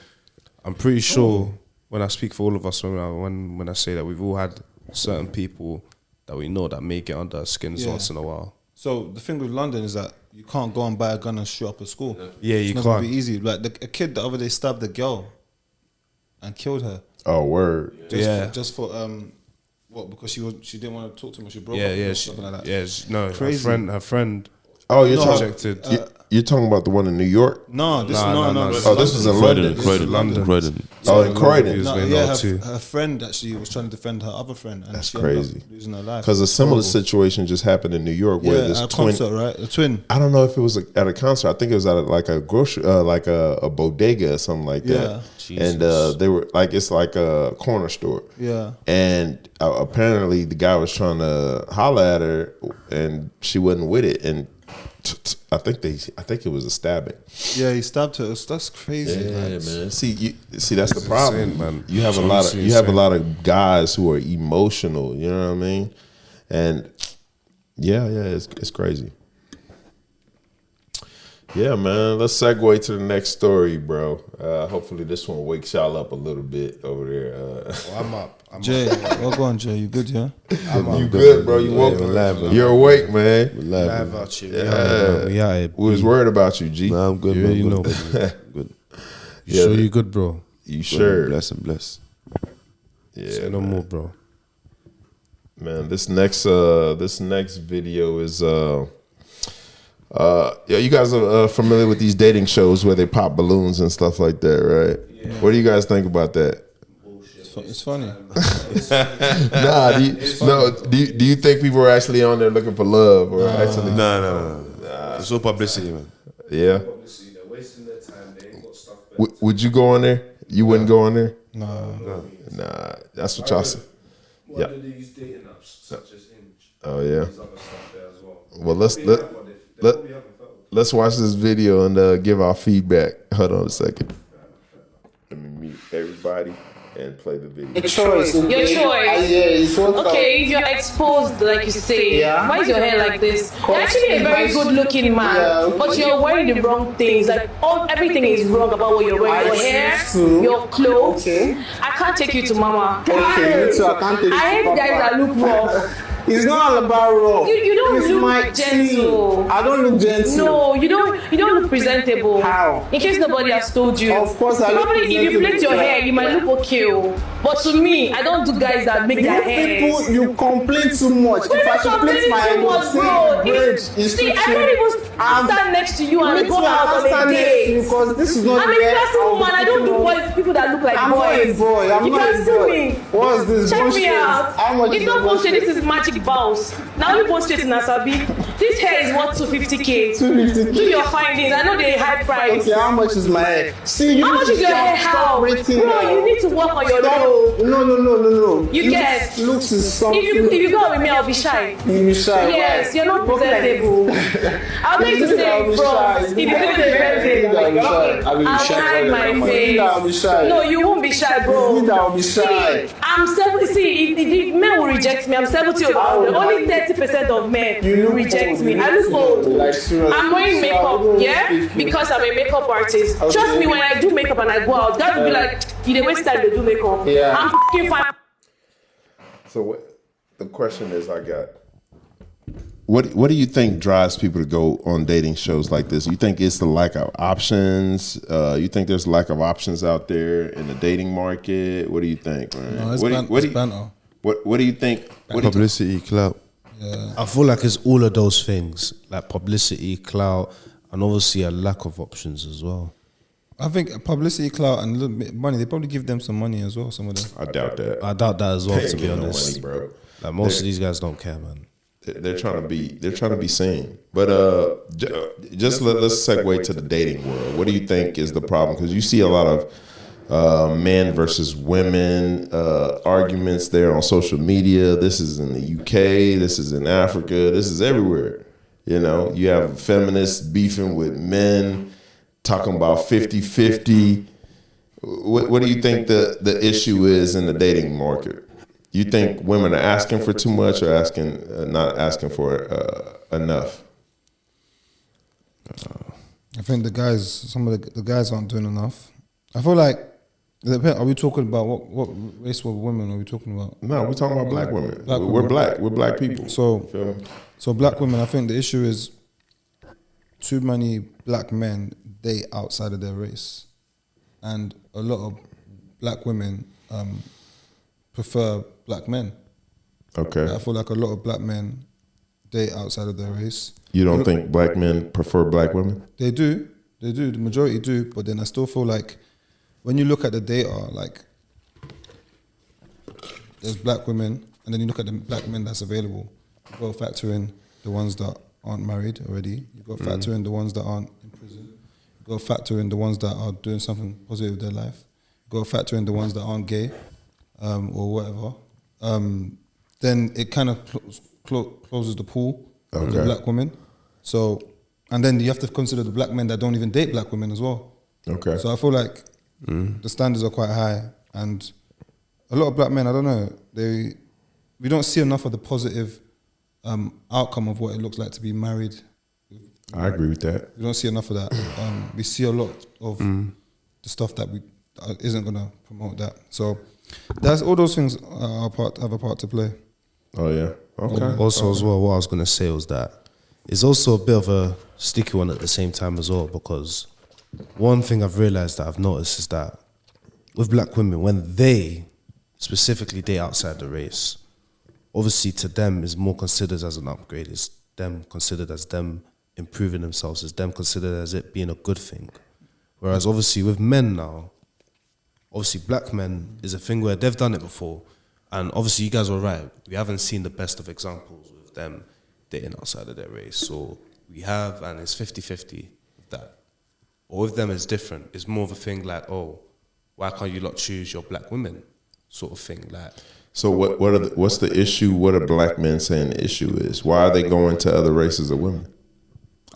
I'm pretty sure when I speak for all of us, when I say that we've all had certain people that we know that may get under our skin once in a while. So the thing with London is that you can't go and buy a gun and shoot up a school. Yeah, it's you not gonna can't. be easy. Like a kid the other day stabbed a girl and killed her. Oh, word. Just for what? Because she didn't want to talk to him or she broke up with him or something like that. No, Crazy. her friend. Oh, you're talking about the one in New York? No, this Oh, this was in London. Croydon. Oh, in Croydon. No, yeah, her friend actually was trying to defend her other friend, and That's she ended crazy. up losing her life. Because a similar Horrible. situation just happened in New York where Yeah, this at a twin concert, right? A twin. I don't know if it was at a concert. I think it was at like a grocery, like a bodega or something like that. Yeah. And they were like, it's like a corner store. Yeah. And apparently the guy was trying to holler at her, and she wasn't with it. And I think it was a stabbing. Yeah, he stabbed her. That's crazy. Yeah, like, man. See, that's the problem, insane, man. You have a lot of guys who are emotional. You know what I mean? And yeah, it's crazy. Yeah, man. Let's segue to the next story, bro. Hopefully this one wakes y'all up a little bit over there. I'm up. Jay, well go on, Jay. You good, yeah? You good, bro? You woke up. You're awake, man. Live out here. Yeah, we was worried about you, G. Nah, I'm good, Yeah, man. you Good, know. good. You sure you good, bro? You sure? Bless. Yeah. Say no more, bro. Man, this next video is yeah, you guys are familiar with these dating shows where they pop balloons and stuff like that, right? Yeah. What do you guys think about that? It's funny. Do you think people are actually on there looking for love or actually? No. It's all publicity, man. Yeah. They're wasting their time. They ain't got stuff. Would you go on there? You wouldn't go on there? No. Nah, that's what y'all say. Why do they use dating apps such as Hinge? Oh yeah. There's other stuff there as well. Well, let's watch this video and give our feedback. Hold on a second. Let me mute everybody and play the video. Your choice. Okay, if you're exposed, like you say, why is your hair like this? You're actually a very good-looking man, but you're wearing the wrong things. Like everything is wrong about what you're wearing. Your hair, your clothes. I can't take you to mama. Okay, so I can't take you I hate to guys that look rough. It's not all about raw. You don't It's look my gentle. tea. I don't look gentle. No, you don't look presentable. How? In case nobody has told you. Of course I look Probably if you presentable. plait your hair, you might look okay. But to me, I don't do guys that make their hair. People, you complain too much. We're If I not should plait complaining my too hair, much, say bro. braid is See, too I can't even stand next to you and go out on a date. because this is not I'm a where classy woman. I don't do boys. people that look like I'm boys. not a boy. I'm you not can a see boy. me. What's this Check bullshit? me out. How much It's is not the bullshit. bullshit? This is magic balls. Now you post it in Asabi. This hair is worth 250K. 250K. Do your findings. I know they high price. Okay, how much is my hair? See, you How need much to is your hair? stop How? rating Bro, now. you need to work on your Stop. look. No. You get. Looks is something. If you go with me, I'll be shy. You be shy. Yes, Why? you're not presentable. I'm going to You think say I'll be from. shy? If you think they're presentable, I'll be I'll shy. hide my You think face. I'll be shy? No, you won't be shy, bro. You think I'll be shy? See, I'm 70. See, if men will reject me, I'm 70 or older. Only 30% of men will reject me. I look old. Like, seriously. I'm wearing makeup, yeah, because I'm a makeup artist. Okay. Trust me, when I do makeup and I go out, God will be like, you dey waste time to do makeup. Yeah. I'm fucking fine. So what the question is, I got. What do you think drives people to go on dating shows like this? You think it's the lack of options? You think there's lack of options out there in the dating market? What do you think, man? No, it's banter. What do you think? Publicity, clout. Yeah. I feel like it's all of those things, like publicity, clout, and obviously a lack of options as well. I think publicity, clout, and a little bit money. They probably give them some money as well. Some of them. I doubt that. I doubt that as well, They to ain't be getting no honest. money, bro. Like most of these guys don't care, man. They're trying to be seen. But just let's segue to the dating world. What do you think is the problem? Because you see a lot of men versus women arguments there on social media. This is in the UK. This is in Africa. This is everywhere. You know, you have feminists beefing with men, talking about 50-50. What do you think the issue is in the dating market? You think women are asking for too much or not asking for enough? I think some of the guys aren't doing enough. I feel like, are we talking about what race of women are we talking about? No, we're talking about black women. We're women. black. We're black people. So black women, I think the issue is too many black men date outside of their race, and a lot of black women prefer black men. Okay. I feel like a lot of black men date outside of their race. You don't think black men prefer black women? They do. The majority do. But then I still feel like when you look at the data, like there's black women, and then you look at the black men that's available. You've got to factor in the ones that aren't married already. You've got to factor in the ones that aren't in prison. You've got to factor in the ones that are doing something positive with their life. You've got to factor in the ones that aren't gay or whatever. Then it kind of closes the pool of the black women. So, and then you have to consider the black men that don't even date black women as well. Okay. So I feel like the standards are quite high, and a lot of black men, I don't know, we don't see enough of the positive outcome of what it looks like to be married. I agree with that. We don't see enough of that. We see a lot of the stuff that isn't going to promote that. So that's all those things have a part to play. Oh yeah. Okay. Also, as well, what I was gonna say was that it's also a bit of a sticky one at the same time as well, because one thing I've realized that I've noticed is that with black women, when they specifically date outside the race, obviously to them is more considered as an upgrade. It's them considered as them improving themselves. It's them considered as it being a good thing. Whereas obviously with men now, obviously black men is a thing where they've done it before. And obviously you guys are right. We haven't seen the best of examples with them dating outside of their race. So we have, and it's 50-50 with that. Or with them it's different. It's more of a thing like, oh, why can't you not choose your black women sort of thing. Like, so what's the issue? What are black men saying the issue is? Why are they going to other races of women?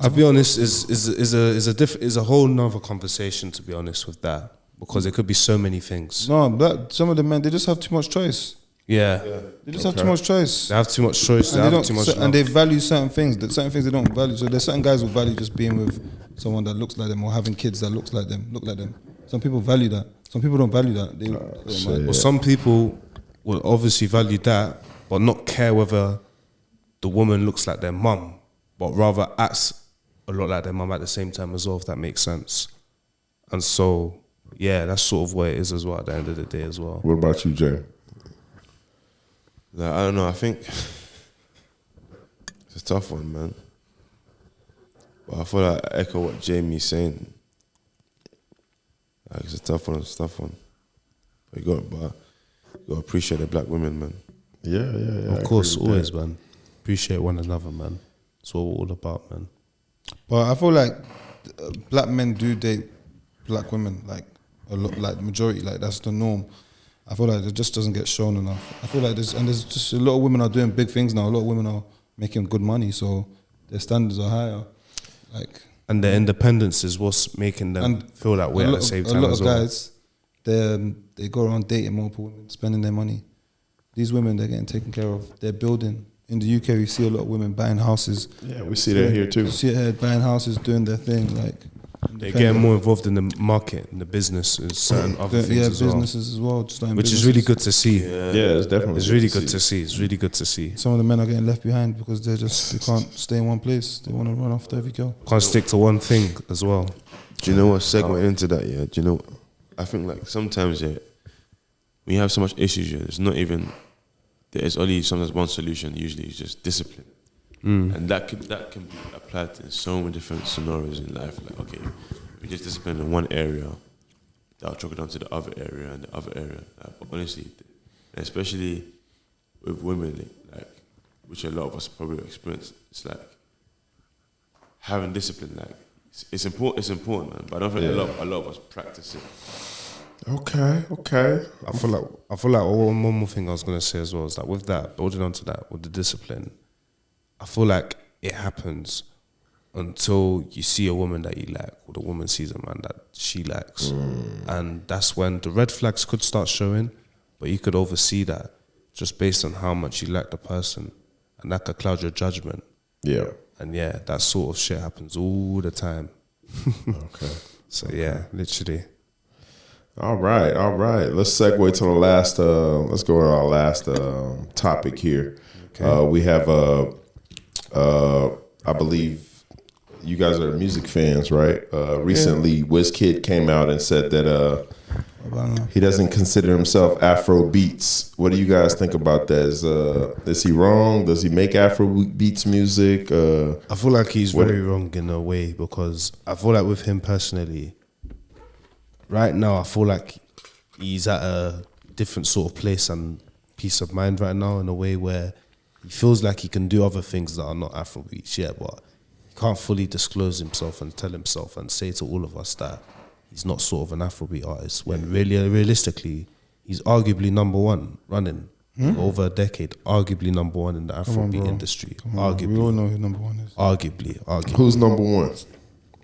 To be honest, is a whole nother conversation, to be honest, with that. Because it could be so many things. No, some of the men, they just have too much choice. Yeah. They just have too much choice. They have too much choice. They have too much love. And they value certain things. That certain things they don't value. So there's certain guys who value just being with someone that looks like them or having kids that look like them. Some people value that. Some people don't value that. Well, some people will obviously value that, but not care whether the woman looks like their mum, but rather acts a lot like their mum at the same time as well, if that makes sense. And so, yeah, that's sort of what it is as well at the end of the day as well. What about you, Jay? Like, I don't know, I think it's a tough one, man. But I feel like I echo what Jamie's saying. Like, it's a tough one. It's a tough one. But you got to appreciate the black women, man. Yeah. Of course, always, man. Appreciate one another, man. That's what we're all about, man. But I feel like black men do date black women, like a lot, like the majority, like that's the norm. I feel like it just doesn't get shown enough. I feel like there's just a lot of women are doing big things now. A lot of women are making good money, so their standards are higher. Like, and their independence is what's making them feel that way at the same time. A lot as of well. guys, they go around dating multiple women, spending their money. These women, they're getting taken care of. They're building. In the UK, we see a lot of women buying houses. Yeah, we see that here too. We see it here, buying houses, doing their thing, like. They're getting more involved in the market, in the business, and certain other things as well. Businesses as well. Just like which is really good to see. Yeah, it's definitely. It's really good to see. It's really good to see. Some of the men are getting left behind because they can't stay in one place. They want to run off to every girl. Can't stick to one thing as well. Do you know what segue into that? Yeah. Do you know? I think like sometimes when you have so much issues, it's not even. There's only sometimes one solution. Usually, it's just discipline, and that can be applied in so many different scenarios in life. Like, okay, if you just discipline in one area, that'll trickle down to the other area and the other area. But honestly, and especially with women, like which a lot of us probably experience, it's like having discipline. Like it's important. It's important, man. But I don't think a lot of us practice it. Okay. I feel like one more thing I was gonna say as well is that with that, building onto that, with the discipline, I feel like it happens until you see a woman that you like, or the woman sees a man that she likes, and that's when the red flags could start showing. But you could oversee that just based on how much you like the person, and that could cloud your judgment. Yeah, and that sort of shit happens all the time. Okay. So yeah, literally. All right. Let's segue to the last. Let's go to our last topic here. Okay. We have I believe you guys are music fans, right? Recently, WizKid came out and said that he doesn't consider himself Afrobeats. What do you guys think about that? Is he wrong? Does he make Afrobeats music? I feel like he's very wrong in a way, because I feel like with him personally, right now, I feel like he's at a different sort of place and peace of mind right now, in a way where he feels like he can do other things that are not Afrobeats yet, but he can't fully disclose himself and tell himself and say to all of us that he's not sort of an Afrobeat artist, when realistically, he's arguably number one running over a decade, arguably number one in the Afrobeat industry. Arguably. We all know who number one is. Arguably. Who's number one?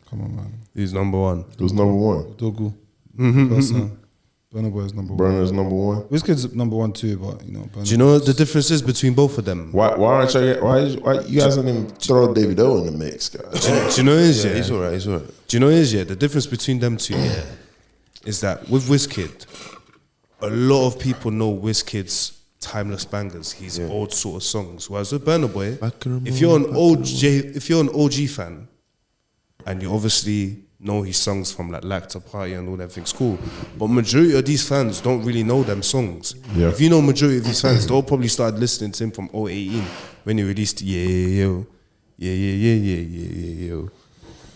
Come on, man. Who's number one? Who's number one? Dogu. Burna Boy is number one. Burna's number one. WizKid's number one too, but Burna. Do you know what the difference is between both of them? Why aren't you? Why you guys didn't even throw David O in the mix, guys? Do you know what it is? Yeah, he's alright. He's alright. Do you know what it is? The difference between them two, is that with WizKid, a lot of people know WizKid's timeless bangers, his old sort of songs. Whereas with Burna Boy, if you're an OG fan, and you obviously know his songs from like to Party and all that things, cool. But majority of these fans don't really know them songs. Yeah. If you know majority of these fans, they'll probably start listening to him from 2018 when he released Yo,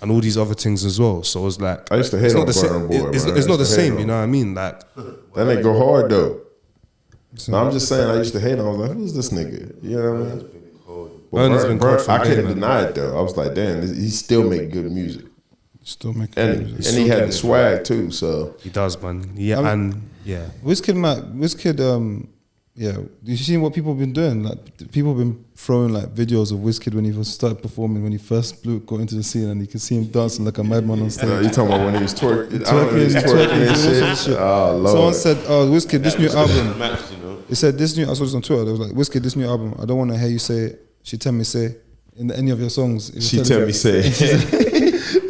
and all these other things as well. So it's like, I used to hate on Burna Boy. It's not the same, you know what I mean? Like, that ain't go hard though. No, I'm just saying, I used to hate him. I was like, who's this nigga? You know what I mean? Burna's been cold for I couldn't deny it though. I was like, damn, he still make good music. Still making music. And he had the swag too, so. He does, man. Yeah, WizKid, you seen what people have been doing? Like, people have been throwing like videos of WizKid when he first started performing, when he first got into the scene, and you can see him dancing like a madman on stage. You talking about when he was twerking and shit. Oh, Lord. Someone said, WizKid, this new album. He said, this new, I saw this on Twitter, they was like, WizKid, this new album, I don't want to hear you say, she tell me say, in any of your songs. She tell me say.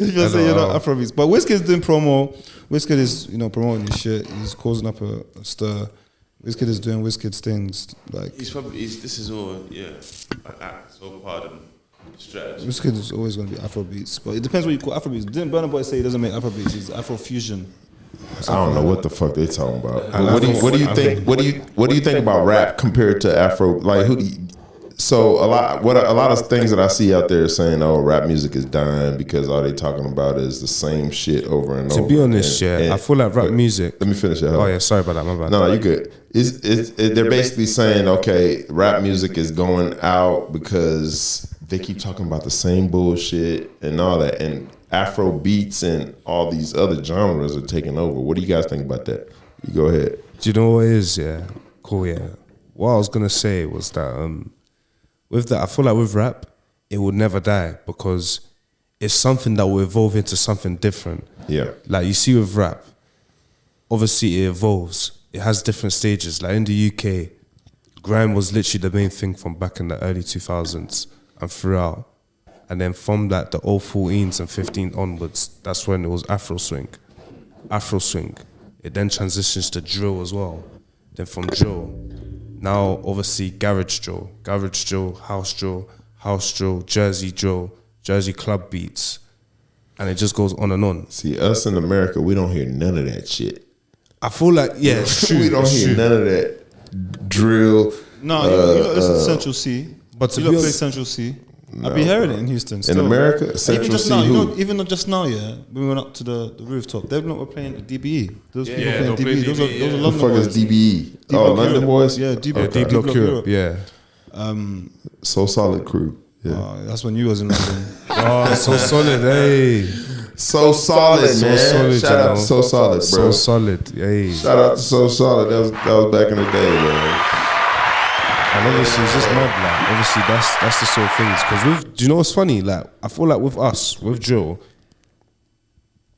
If you say you're not Afrobeats. But WizKid's doing promo. WizKid is, promoting his shit. He's causing up a stir. WizKid is doing WizKid's things. Like, this is all, an act, so pardon, strategy. WizKid is always going to be Afrobeats. But it depends what you call Afrobeats. Didn't Burna Boy say he doesn't make Afrobeats? He's Afrofusion. I don't know what the fuck they talking about. What do you think? What do you think about rap compared to Afro? Like, So a lot of things that I see out there saying, "Oh, rap music is dying," because all they talking about is the same shit over and over. To be honest, I feel like rap music. Let me finish it. Oh yeah, sorry about that. My bad. No, you good. They're basically saying, okay, rap music is going out because they keep talking about the same bullshit and all that, and Afro beats and all these other genres are taking over. What do you guys think about that? You go ahead. Do you know what it is? Yeah, cool. Yeah. What I was gonna say was that with that, I feel like with rap, it will never die because it's something that will evolve into something different. Yeah. Like you see with rap, obviously it evolves. It has different stages. Like in the UK, grime was literally the main thing from back in the early 2000s and throughout. And then from that, the 014s and 15 onwards, that's when it was Afro swing. It then transitions to drill as well. Then from drill, now obviously garage drill, house drill, Jersey club beats, and it just goes on and on. See, us in America, we don't hear none of that shit. I feel like, yeah, it's true. We don't hear none of that drill. No, you don't listen to Central C. But you don't play Central C. I've been hearing it in Houston. Still. In America, Central even just C now, who? even not just now, yeah. When we went up to the rooftop, they were playing DBE. Those people they'll playing DBE. play Those are Who the London fuck boys. is DBE? D Oh, Block London Europe. boys? Yeah, D Block D Block Europe, yeah. So Solid crew. Yeah. That's when you was in London. Oh, So Solid, hey. So Solid, So man. Solid, Shout out to So Solid, bro. So Solid, hey. Shout out to So Solid. That was back in the day, man. And obviously it's just mad, like, obviously that's the sort of things. Because do you know what's funny? Like, I feel like with us, with drill,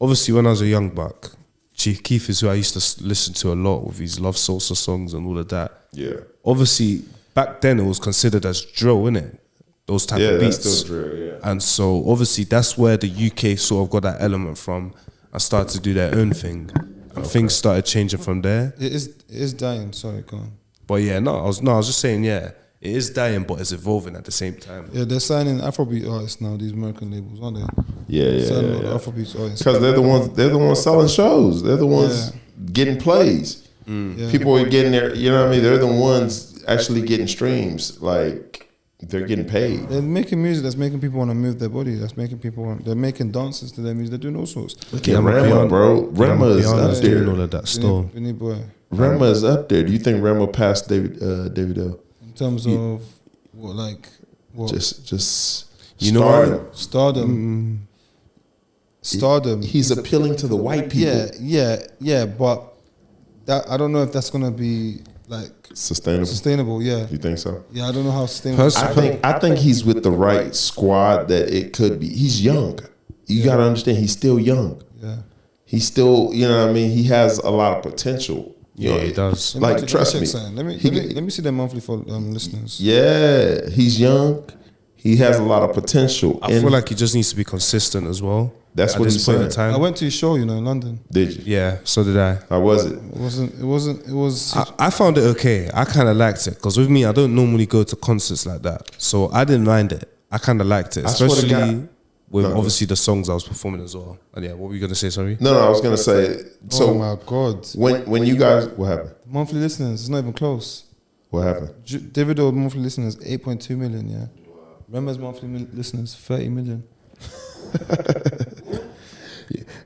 obviously when I was a young buck, Chief Keef is who I used to listen to a lot with his Love Salsa songs and all of that. Yeah. Obviously, back then it was considered as drill, innit? Those type of beats. That's still drill, yeah. And so obviously that's where the UK sort of got that element from and started to do their own thing. And things started changing from there. It is dying. Sorry, go on. But yeah, I was just saying, yeah, it is dying, but it's evolving at the same time. Yeah, they're signing Afrobeat artists now. These American labels, aren't they? Yeah. Afrobeat artists. Because they're the ones selling shows. They're the ones getting plays. Yeah. People are getting there. You know what I mean? They're the ones actually getting streams. Like they're getting paid. They're making music that's making people want to move their body. That's making people they're making dances to their music. They're doing all sorts. Look at Rema, bro. Rema is up there. doing all of that stuff. Vinny Boy. Rema is up there. Do you think Rema passed Davido? In terms of what? Just you know stardom. Stardom. He's appealing to the white people. Yeah. But that I don't know if that's gonna be like sustainable. Yeah. You think so? Yeah, I don't know how sustainable. I think he's with the right squad that it could be. He's young. You gotta understand. He's still young. Yeah. He's still. You know what I mean. He has a lot of potential. Yeah, he does. Like, trust me. Let me see their monthly for listeners. Yeah, he's young. He has a lot of potential. I feel like he just needs to be consistent as well. That's at what this he's point saying. in time. I went to his show, in London. Did you? Yeah, so did I. How was it? It was. I found it okay. I kind of liked it because with me, I don't normally go to concerts like that, so I didn't mind it. I kind of liked it, I swear to especially God. with No. obviously the songs I was performing as well. And yeah, what were you gonna say? Sorry. No, I was gonna say. So Oh my God. when you guys, what happened? Monthly listeners, it's not even close. What happened? Davido monthly listeners 8.2 million. Yeah. Rema's monthly listeners 30 million.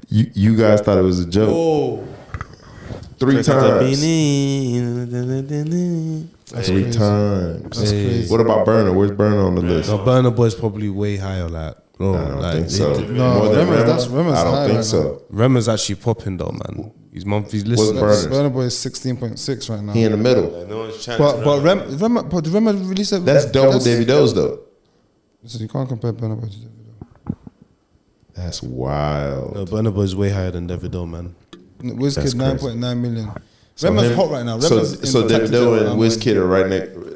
You guys thought it was a joke. Oh. 3 times. That's 3 crazy. times. That's crazy. What about Burner? Where's Burner on the list? No, Burna Boy's probably way higher. Like, bro, I don't like, think so. No, More than Rema's Rema? I high don't think right so. Rema's actually popping though, man. His monthly What's listeners. Burner's? Burna Boy is 16.6 right now. He in the middle. No one's chanting. But Rema released a That's double Davido's though. So you can't compare Burna Boy to Davido. That's wild. No, Burna Boy's way higher than Davido, man. WizKid That's crazy. 9.9 million. So Rema's him- hot right now. So Rema's so in the top Davido 10 and WizKid are right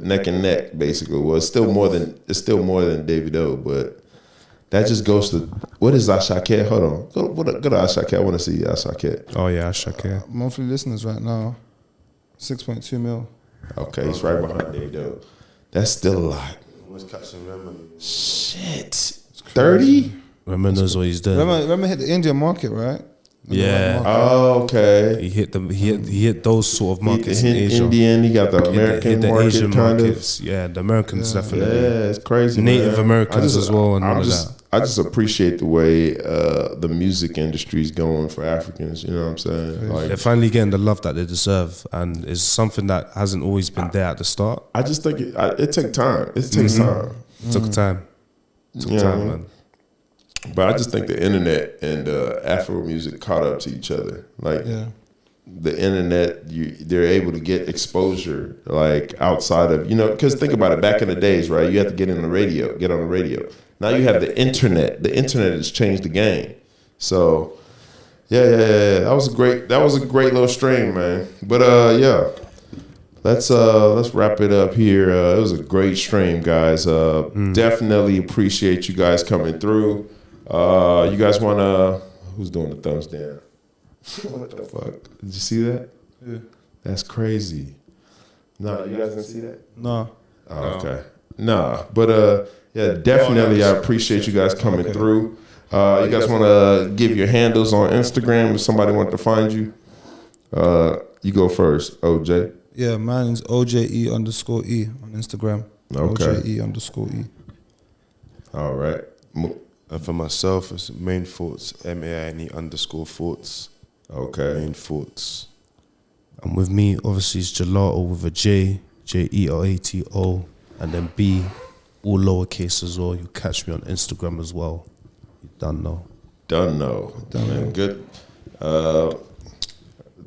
neck and neck, basically. Well, it's still more than Davido, but that just goes to what is Ashake? Hold on, go to Ashake. I want to see Ashake. Oh yeah, Ashake. Monthly listeners right now 6.2 mil. Okay, he's right behind Davido. That's still a lot. What's catching Rema? Shit, 30. Rema knows what he's doing. Rema hit the Indian market, right? Yeah. Oh, okay. He hit them. He hit those sort of markets in hit Asia. Indian. He got the American the market Asian kind markets. Yeah, the Americans definitely. Yeah, it's crazy. Native man. Americans as well, and all of that. I just appreciate the way the music industry is going for Africans. You know what I'm saying? Like, they're finally getting the love that they deserve, and it's something that hasn't always been there at the start. I just think it takes time. It takes time. It took time. Took time, man. But I just think the internet and Afro music caught up to each other. Like the internet, they're able to get exposure like outside of, because think about it, back in the days, right? You had to get on the radio. Now you have the internet. The internet has changed the game. So yeah. That was a great little stream, man. But let's wrap it up here. It was a great stream, guys. Definitely appreciate you guys coming through. You guys wanna? Who's doing the thumbs down? What the fuck? Did you see that? Yeah. That's crazy. No, you guys didn't see that? No. Oh, okay. Nah, but definitely. I appreciate you guys coming through. You guys want to give your handles on Instagram if somebody wants to find you? You go first, OJ. Yeah, mine is OJE_E on Instagram. Okay. OJE_E. All right. And for myself, it's Main Thoughts, MAINE_thoughts. Okay. Main Thoughts. And with me, obviously, it's Gelato with a J, JELATO, and then B, all lowercase as well. You catch me on Instagram as well. You done know. Man, good.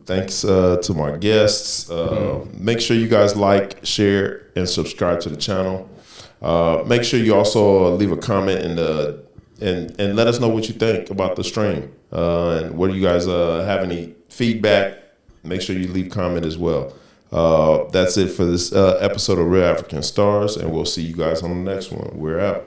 Thanks to my guests. Make sure you guys like, share, and subscribe to the channel. Make sure you also leave a comment and let us know what you think about the stream. And whether you guys have any feedback, make sure you leave comment as well. That's it for this episode of Real African Stars, and we'll see you guys on the next one. We're out.